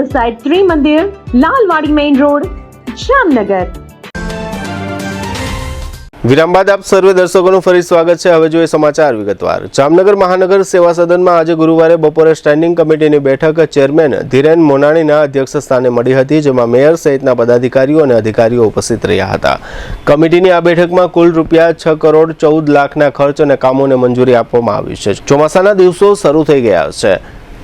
beside Trimandir, Lalwadi main road, Jamnagar. વિરામ બાદ આપ સર્વે દર્શકોનું ફરી સ્વાગત છે. હવે જોઈએ સમાચાર વિગતવાર. જામનગર મહાનગર સેવા સદનમાં આજે ગુરુવારે બપોરે સ્ટેન્ડિંગ કમિટીની બેઠક ચેરમેન ધીરેન મોનાણીના અધ્યક્ષ સ્થાને મળી હતી, જેમાં મેયર સહિતના પદાધિકારીઓ અને અધિકારીઓ ઉપસ્થિત રહ્યા હતા. કમિટીની આ બેઠકમાં કુલ રૂપિયા 6,14,00,000ના ખર્ચ અને કામોને મંજૂરી આપવામાં આવી છે. ચોમાસાના દિવસો શરૂ થઈ ગયા છે,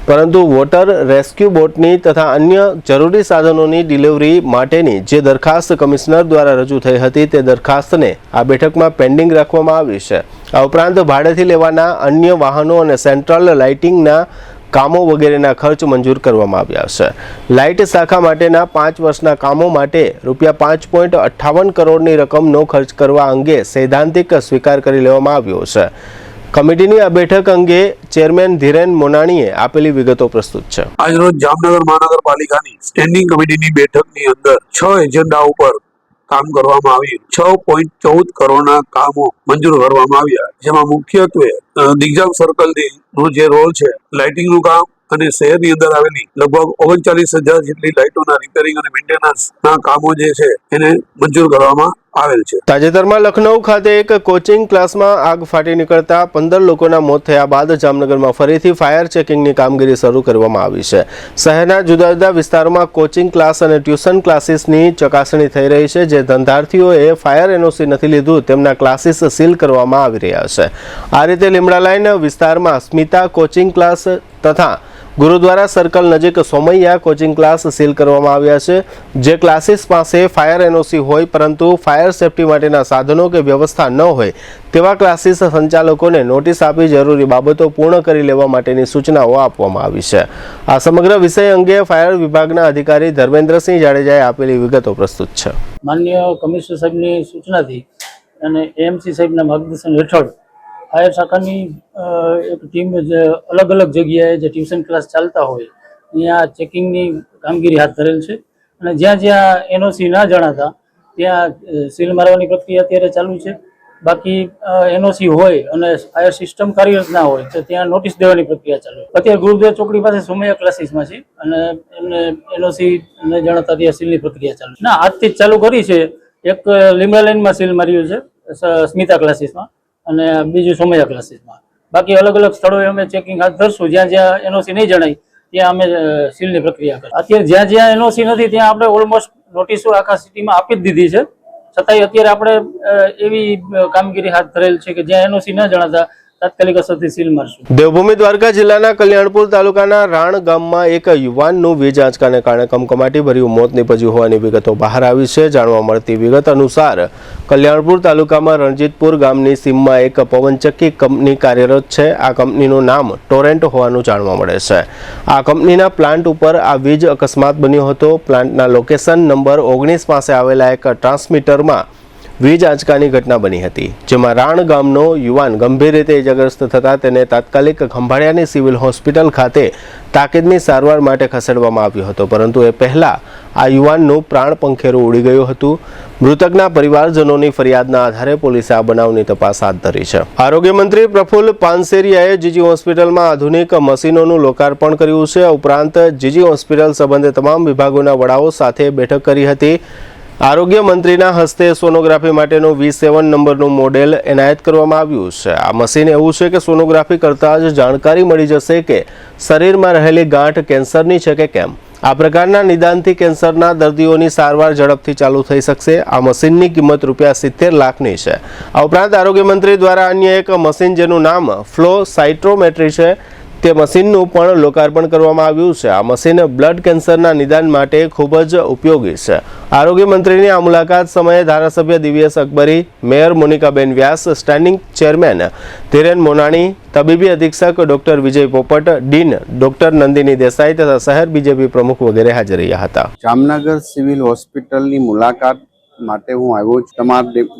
પરંતુ વોટર રેસ્ક્યુ બોટની તથા અન્ય જરૂરી સાધનોની ડિલિવરી માટેની જે દરખાસ્ત કમિશનર દ્વારા રજૂ થઈ હતી તે દરખાસ્તને આ બેઠકમાં પેન્ડિંગ રાખવામાં આવી છે. આ ઉપરાંત ભાડેથી લેવાના અન્ય વાહનો અને સેન્ટ્રલ લાઇટિંગના કામો વગેરેના ખર્ચ મંજૂર કરવામાં આવ્યા છે. લાઇટ શાખા માટેના 5 વર્ષના કામો માટે રૂપિયા 5.58 કરોડની રકમનો ખર્ચ કરવા અંગે સૈદ્ધાંતિક સ્વીકાર કરી લેવામાં આવ્યો છે. કમિટીની આ બેઠક અંગે ચેરમેન ધીરેન મોનાણીએ આપેલી વિગતો પ્રસ્તુત છે. આજરોજ જામનગર મહાનગરપાલિકાની સ્ટેન્ડિંગ કમિટીની બેઠકની અંદર 6 એજન્ડા ઉપર કામ કરવામાં આવ્યું. 6.14 કરોડના કામો મંજૂર કરવામાં આવ્યા, જેમાં મુખ્યત્વે દિગ્જામ સર્કલનું જે રોલ છે, લાઇટિંગનું કામ અને શહેરની અંદર આવેલી લગભગ 39,000 જેટલી લાઇટોના રિપેરિંગ અને મેન્ટેનન્સના કામો જે છે એને મંજૂર કરવામાં આવેલ છે. તાજેતરમાં લખનઉ ખાતે એક કોચિંગ ક્લાસમાં આગ ફાટી નીકળતા 15 લોકોના મોત થયા બાદ જામનગરમાં ફરીથી ફાયર ચેકિંગની કામગીરી શરૂ કરવામાં આવી છે. શહેરના જુદા જુદા વિસ્તારોમાં કોચિંગ ક્લાસ અને ટ્યુશન ક્લાસીસની ચકાસણી થઈ રહી છે. જે ધંધાર્થીઓએ ફાયર એનઓસી નથી લીધું તેમના ક્લાસીસ સીલ કરવામાં આવી રહ્યા છે. આ રીતે લીમડા લાઇન વિસ્તારમાં સ્મિતા કોચિંગ ક્લાસ તથા ગુરુદ્વારા સર્કલ નજીક સોમૈયા કોચિંગ ક્લાસ સીલ કરવામાં આવ્યા છે. જે ક્લાસીસ પાસે ફાયર એનઓસી હોય પરંતુ ફાયર સેફટી માટેના સાધનો કે વ્યવસ્થા ન હોય તેવા ક્લાસીસ સંચાલકોને નોટિસ આપી જરૂરી બાબતો પૂર્ણ કરી લેવા માટેની સૂચનાઓ આપવામાં આવી છે. આ સમગ્ર વિષય અંગે ફાયર વિભાગના અધિકારી ધર્મેન્દ્રસિંહ જાડેજાએ આપેલી વિગતો પ્રસ્તુત છે. માનનીય કમિશનર સાહેબની સૂચનાથી અને એએમસી સાહેબના માર્ગદર્શન હેઠળ ફાયર શાખાની એક ટીમ જે અલગ અલગ જગ્યાએ જે ટ્યુશન ક્લાસ ચાલતા હોય ત્યાં ચેકિંગની કામગીરી હાથ ધરેલ છે. અને જ્યાં જ્યાં એનઓસી ના જણાતા ત્યાં સીલ મારવાની પ્રક્રિયા અત્યારે ચાલુ છે. બાકી એનઓસી હોય અને ફાયર સિસ્ટમ કાર્યરત ના હોય તો ત્યાં નોટિસ દેવાની પ્રક્રિયા ચાલુ છે. અત્યારે ગુરુદ્વાર ચોકડી પાસે સોમૈયા ક્લાસીસમાં છે અને એમને એનઓસી ન જણાતા ત્યાં સીલની પ્રક્રિયા ચાલુ છે. ના, આજથી જ ચાલુ કરી છે. એક લીમડા લાઇનમાં સીલ માર્યું છે સ્મિતા ક્લાસીસમાં અને બીજું સોમૈયા ક્લાસીસમાં. બાકી અલગ અલગ સ્થળોએ અમે ચેકિંગ હાથ ધરશું. જ્યાં જ્યાં એનઓસી નહીં જણાય ત્યાં અમે સીલની પ્રક્રિયા કરીશું. અત્યારે જ્યાં જ્યાં એનઓસી નથી ત્યાં આપણે ઓલમોસ્ટ નોટિસો આખા સિટીમાં આપી જ દીધી છે. છતાંય અત્યારે આપણે એવી કામગીરી હાથ ધરેલ છે કે જ્યાં એનઓસી ન જણાતા તાત્કાલિક અસરથી સીલ મારશું. દેવભૂમિ દ્વારકા જિલ્લાના કલ્યાણપુર તાલુકાના રાણ ગામમાં એક યુવાનનું વીજ આંચકાને કારણે કમકમાટી ભર્યું મોત નીપજ્યું હોવાની વિગતો બહાર આવી છે. જાણવા મળતી વિગત અનુસાર કલ્યાણપુર તાલુકામાં રણજીતપુર ગામની સીમમાં એક પવનચક્કી કંપની કાર્યરત છે. આ કંપનીનું નામ ટોરેન્ટ હોવાનું જાણવા મળે છે. આ કંપનીના પ્લાન્ટ ઉપર આ વીજ અકસ્માત બન્યો હતો. પ્લાન્ટના લોકેશન નંબર 19 પાસે આવેલા એક ટ્રાન્સમીટરમાં વીજ આંચકાની ઘટના બની હતી, જેમાં રાણ ગામનો યુવાન ગંભીર રીતે ઇજાગ્રસ્ત થતા તેને તાત્કાલિક ખંભાળિયાની સિવિલ હોસ્પિટલ ખાતે તાકીદની સારવાર માટે ખસેડવામાં આવ્યો હતો, પરંતુ એ પહેલા આ યુવાનનું પ્રાણ પંખેરું ઉડી ગયું હતું. મૃતકના પરિવારજનોની ફરિયાદના આધારે પોલીસે આ બનાવની તપાસ હાથ ધરી છે. આરોગ્ય મંત્રી પ્રફુલ્લ પાનસેરિયાએ જીજી હોસ્પિટલમાં આધુનિક મશીનોનું લોકાર્પણ કર્યું છે. ઉપરાંત જીજી હોસ્પિટલ સંબંધે તમામ વિભાગોના વડાઓ સાથે બેઠક કરી હતી. આરોગ્ય મંત્રીના હસ્તે સોનોગ્રાફી માટેનું V7 નંબરનું મોડેલ એનાયત કરવામાં આવ્યું છે. આ મશીન એવું છે કે સોનોગ્રાફી કરતાં જ જાણકારી મળી જશે કે શરીરમાં રહેલી ગાંઠ કેન્સરની છે કે કેમ. આ પ્રકારના નિદાનથી કેન્સરના દર્દીઓની સારવાર ઝડપથી ચાલુ થઈ શકશે. આ મશીનની કિંમત ₹70 લાખની છે. આ ઉપરાંત આરોગ્ય મંત્રી દ્વારા અન્ય એક મશીન જેનું નામ ફ્લો સાયટ્રોમેટ્રી છે તે મશીનનું પણ લોકાર્પણ કરવામાં આવ્યું છે. આ મશીન બ્લડ કેન્સરના નિદાન માટે ખૂબ જ ઉપયોગી છે. આરોગ્ય મંત્રીની આ મુલાકાત સમયે ધારાસભ્ય દિવ્યેશ અકબરી, મેયર મોનિકાબેન વ્યાસ, સ્ટેન્ડિંગ ચેરમેન ધીરેન મોનાણી, તબીબી અધિક્ષક ડોક્ટર વિજય પોપટ, ડીન ડોક્ટર નંદિની દેસાઈ તથા શહેર બીજેપી પ્રમુખ વગેરે હાજર રહ્યા હતા. જામનગર સિવિલ હોસ્પિટલની મુલાકાત માટે હું આવ્યો છું.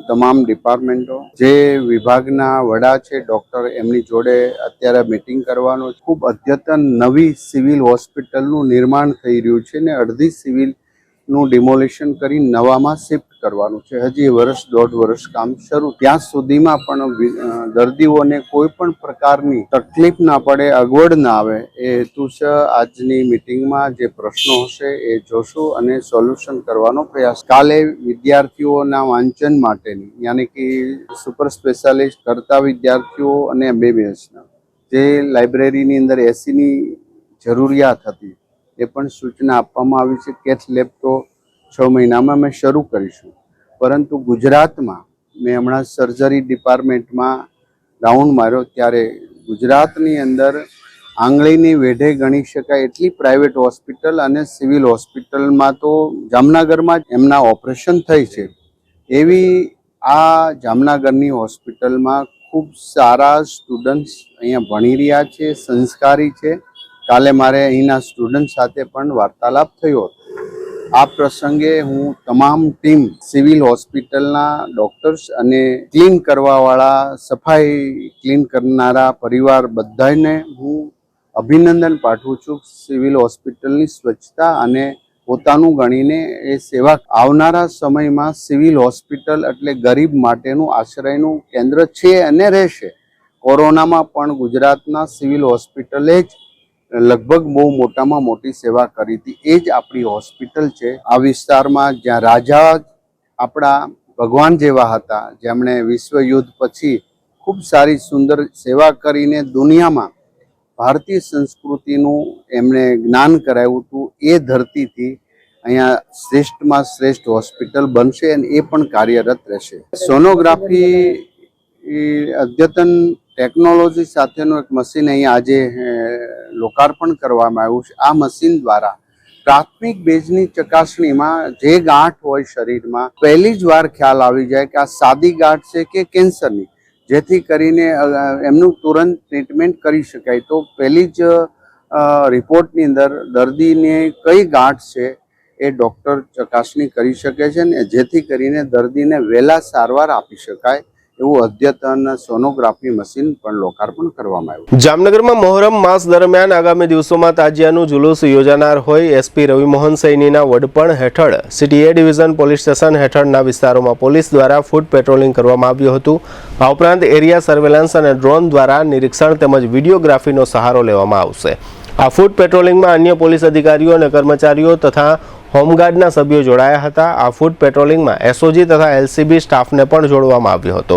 તમામ ડિપાર્ટમેન્ટો જે વિભાગના વડા છે ડોક્ટર એમની જોડે અત્યારે મીટિંગ કરવાનું. ખૂબ અદ્યતન નવી સિવિલ હોસ્પિટલનું નિર્માણ થઈ રહ્યું છે ને અડધી સિવિલનું ડિમોલિશન કરી નવામાં શિફ્ટ કરવાનું છે. હજી દોઢ વર્ષ કામ શરૂ. ત્યાં સુધીમાં પણ દર્દીઓને કોઈ પણ પ્રકારની તકલીફ ના પડે, અગવડ ના આવે એ હેતુસર આજની મિટિંગમાં જે પ્રશ્નો હશે એ જોશું અને સોલ્યુશન કરવાનો પ્રયાસ. કાલે વિદ્યાર્થીઓના વાંચન માટેની યાની કે સુપર સ્પેશિયાલિસ્ટ કરતા વિદ્યાર્થીઓ અને MBBSના જે લાઇબ્રેરીની અંદર એસીની જરૂરિયાત હતી એ પણ સૂચના આપવામાં આવી છે. કેથ લેબ તો 6 મહિનામાં અમે શરૂ કરીશું. પરંતુ ગુજરાતમાં મેં હમણાં સર્જરી ડિપાર્ટમેન્ટમાં રાઉન્ડ માર્યો ત્યારે ગુજરાતની અંદર આંગળીની વેઢે ગણી શકાય એટલી પ્રાઇવેટ હોસ્પિટલ અને સિવિલ હોસ્પિટલમાં તો જામનગરમાં જ એમના ઓપરેશન થઈ છે. એવી આ જામનગરની હોસ્પિટલમાં ખૂબ સારા સ્ટુડન્ટ્સ અહીંયા ભણી રહ્યા છે, સંસ્કારી છે. કાલે મારે અહીંના સ્ટુડન્ટ સાથે પણ વાર્તાલાપ થયો હતો. આ પ્રસંગે હું તમામ ટીમ સિવિલ હોસ્પિટલના ડોક્ટર્સ અને ક્લીન કરવાવાળા, સફાઈ ક્લીન કરનારા પરિવાર બધાને હું અભિનંદન પાઠવું છું. સિવિલ હોસ્પિટલની સ્વચ્છતા અને પોતાનું ગણીને એ સેવા. આવનારા સમયમાં સિવિલ હોસ્પિટલ એટલે ગરીબ માટેનું આશ્રયનું કેન્દ્ર છે અને રહેશે. કોરોનામાં પણ ગુજરાતના સિવિલ હોસ્પિટલે જ લગભગ બહુ મોટામાં મોટી સેવા કરી હતી. એ જ આપણી હોસ્પિટલ છે. આ વિસ્તારમાં જ્યાં રાજા આપણા ભગવાન જેવા હતા, જેમણે વિશ્વ યુદ્ધ પછી ખૂબ સારી સુંદર સેવા કરીને દુનિયામાં ભારતીય સંસ્કૃતિનું એમણે જ્ઞાન કરાવ્યું હતું. એ ધરતીથી અહીંયા શ્રેષ્ઠમાં શ્રેષ્ઠ હોસ્પિટલ બનશે અને એ પણ કાર્યરત રહેશે. સોનોગ્રાફી અદ્યતન ટેકનોલોજી સાથેનું એક મશીન અહીંયા આજે લોકાર્પણ કરવામાં આવ્યું છે. આ મશીન દ્વારા પ્રાથમિક બેઝની ચકાસણીમાં જે ગાંઠ હોય શરીરમાં પહેલી જ વાર ખ્યાલ આવી જાય કે આ સાદી ગાંઠ છે કે કેન્સરની, જેથી કરીને એમનું તુરંત ટ્રીટમેન્ટ કરી શકાય. તો પહેલી જ રિપોર્ટની અંદર દર્દીને કઈ ગાંઠ છે એ ડૉક્ટર ચકાસણી કરી શકે છે ને જેથી કરીને દર્દીને વહેલા સારવાર આપી શકાય એવું અદ્યતન સોનોગ્રાફી મશીન પણ લોકાર્પણ કરવામાં આવ્યું. જામનગરમાં મોહરમ માસ દરમિયાન આગામી દિવસોમાં તાજિયાનું જુલુસ યોજાનાર હોય. SP રવિમોહન સૈનીના વડપણ હેઠળ city A division police station હેઠળના વિસ્તારોમાં પોલીસ દ્વારા ફૂટ પેટ્રોલિંગ કરવામાં આવ્યું હતું. આ ઉપરાંત એરિયા સર્વેલન્સ અને ડ્રોન દ્વારા નિરીક્ષણ તેમજ વિડીયોગ્રાફીનો સહારો લેવામાં આવશે. આ ફૂટ પેટ્રોલિંગમાં અન્ય પોલીસ અધિકારીઓ અને કર્મચારીઓ તથા હોમગાર્ડના સભ્યો જોડાયા હતા. આ ફૂટ પેટ્રોલિંગમાં SOG તથા LCB સ્ટાફને પણ જોડવામાં આવ્યો હતો.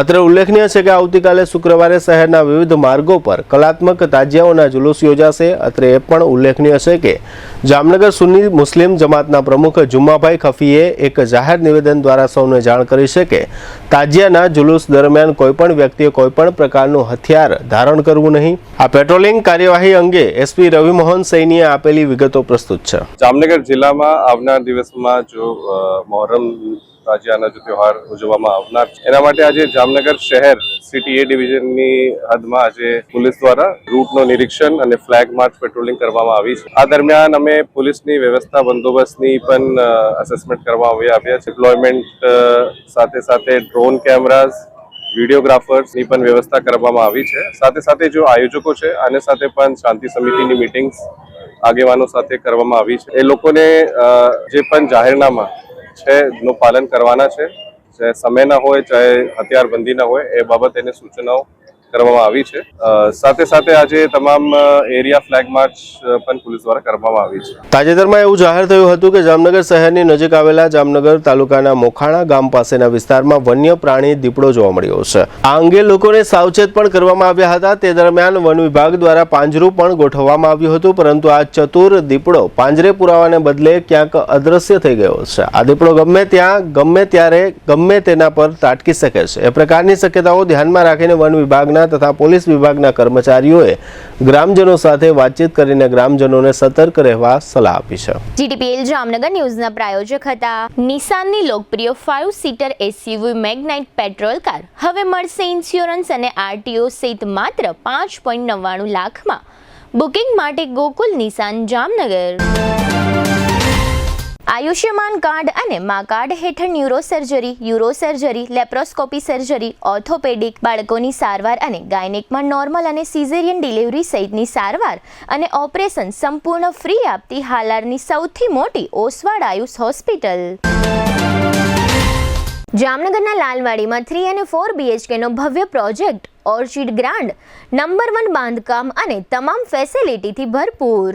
અત્રે ઉલ્લેખનીય છે કે આવતીકાલે શુક્રવારે શહેરના વિવિધ માર્ગો પર કલાત્મક તાજિયાઓના જુલુસ યોજાશે. અત્રે એ પણ ઉલ્લેખનીય છે કે જામનગર સુન્ની મુસ્લિમ જમાતના પ્રમુખ જુમ્માભાઈ ખફીએ એક જાહેર નિવેદન દ્વારા સૌને જાણ કરી છે કે તાજિયાના જુલુસ દરમિયાન કોઈપણ વ્યક્તિએ કોઈપણ પ્રકારનું હથિયાર ધારણ કરવું નહીં. આ પેટ્રોલિંગ કાર્યવાહી અંગે SP રવિમોહન સૈનીએ આપેલી વિગતો પ્રસ્તુત છે. જામનગર જિલ્લામાં આવનાર દિવસમાં જો મોહરમ તાજિયાનો જો તહેવાર ઉજવવામાં આવનાર છે એના માટે આજે જામનગર શહેર સિટી A ડિવિઝનની હદમાં આજે પોલીસ દ્વારા રૂટનું નિરીક્ષણ અને ફ્લેગ માર્ચ પેટ્રોલિંગ કરવામાં આવી છે. આ દરમિયાન અમે પોલીસની વ્યવસ્થા બંદોબસ્તની પણ અસેસમેન્ટ કરવામાં આવ્યા છે. ડિપ્લોયમેન્ટ સાથે સાથે ડ્રોન કેમેરાઝ, વિડીયોગ્રાફર્સની પણ વ્યવસ્થા કરવામાં આવી છે. સાથે સાથે જો આયોજકો છે આને સાથે પણ શાંતિ સમિતિની મિટિંગ્સ આગેવાનો સાથે કરવામાં આવી છે. એ લોકોને જે પણ જાહેરનામા છે નું પાલન કરવાના છે. ચાહે સમયના હોય ચાહે હથિયારબંધીના હોય એ બાબત એને સૂચનાઓ કરવામાં આવી છે. સાથે સાથે આજે તમામ એરિયા ફ્લેગ માર્ચ પણ પોલીસ દ્વારા કરવામાં આવી છે. તાજેતરમાં એવું જાહેર થયું હતું કે જામનગર શહેરની નજીક આવેલા જામનગર તાલુકાના મોખાણા ગામ પાસેના વિસ્તારમાં વન્ય પ્રાણી દીપડો જોવા મળ્યો છે. આ અંગે લોકોને સાવચેત પણ કરવામાં આવ્યા હતા. તે દરમિયાન વન વિભાગ દ્વારા પાંજરું પણ ગોઠવવામાં આવ્યું હતું, પરંતુ આ ચતુર દીપડો પાંજરે પુરાવાને બદલે ક્યાંક અદ્રશ્ય થઈ ગયો છે. આ દીપડો ગમે ત્યાં ગમે ત્યારે ગમે તેના પર ત્રાટકી શકે છે. એ પ્રકારની શક્યતાઓ ધ્યાનમાં રાખીને વન વિભાગના તથા પોલીસ વિભાગના કર્મચારીઓએ ગ્રામજનો સાથે વાતચીત કરીને ગ્રામજનોને સતર્ક રહેવા સલાહ આપી છે. GTPL જામનગર ન્યૂઝના પ્રાયોજક હતા. નિસાનની લોકપ્રિય 5 સીટર SUV મેગ્નાઇટ પેટ્રોલ કાર હવે મળશે ઇન્સ્યોરન્સ અને RTO સહિત માત્ર 5.99 લાખમાં. બુકિંગ માટે ગોકુલ નિસાન જામનગર. આયુષ્યમાન કાર્ડ અને મા કાર્ડ હેઠળ ન્યુરોસર્જરી, યુરોસર્જરી, લેપ્રોસ્કોપી સર્જરી, ઓર્થોપેડિક, બાળકોની સારવાર અને ગાયનેકમાં નોર્મલ અને સિઝેરિયન ડિલિવરી સહિતની સારવાર અને ઓપરેશન સંપૂર્ણ ફ્રી આપતી હાલારની સૌથી મોટી ઓસવાડ આયુષ હોસ્પિટલ. જામનગરના લાલવાડીમાં 3 અને 4 BHK નો ભવ્ય પ્રોજેક્ટ, ઓર્ચિડ ગ્રાન્ડ, નંબર 1 બાંધકામ અને તમામ ફેસિલિટીથી ભરપૂર.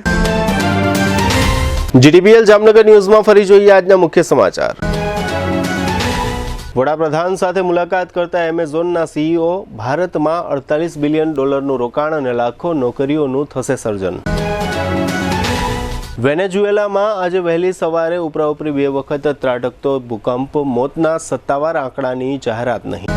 GTPL જામનગર ન્યૂઝમાં ફરી જોઈએ આજના મુખ્ય સમાચાર. વડાપ્રધાન સાથે મુલાકાત કરતા એમેઝોનના CEO, ભારતમાં $48 બિલિયન રોકાણ અને લાખો નોકરીઓનું થશે સર્જન. વેનેઝુએલામાં આજે વહેલી સવારે ઉપરાઉપરી 2 વખત ત્રાટકતો ભૂકંપ, મોતના સત્તાવાર આંકડાની જાહેરાત નહીં.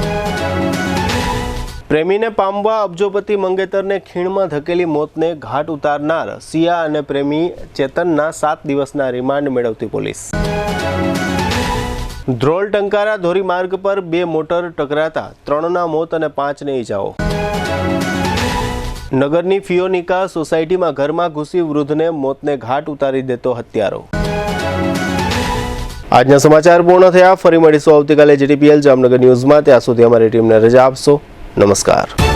પ્રેમીને પામવા અબજોપતિ મંગેતરને ખીણમાં ધકેલી મોતને ઘાટ ઉતારનાર સિયા અને પ્રેમી ચેતનના 7 દિવસના રિમાન્ડ મેળવતી પોલીસ. ધ્રોલ ટંકારા ધોરીમાર્ગ પર 2 મોટર ટકરાતા 3ના મોત અને 5ને ઈજાઓ. નગરની ફિયોનિકા સોસાયટીમાં ઘરમાં ઘૂસી વૃદ્ધને મોતને ઘાટ ઉતારી દેતો હત્યારો. આજના સમાચાર પૂર્ણ થયા. ફરી મળીશું આવતીકાલે GTPL જામનગર ન્યૂઝમાં. ત્યાં સુધી અમારી ટીમને રજા આપશો. નમસ્કાર.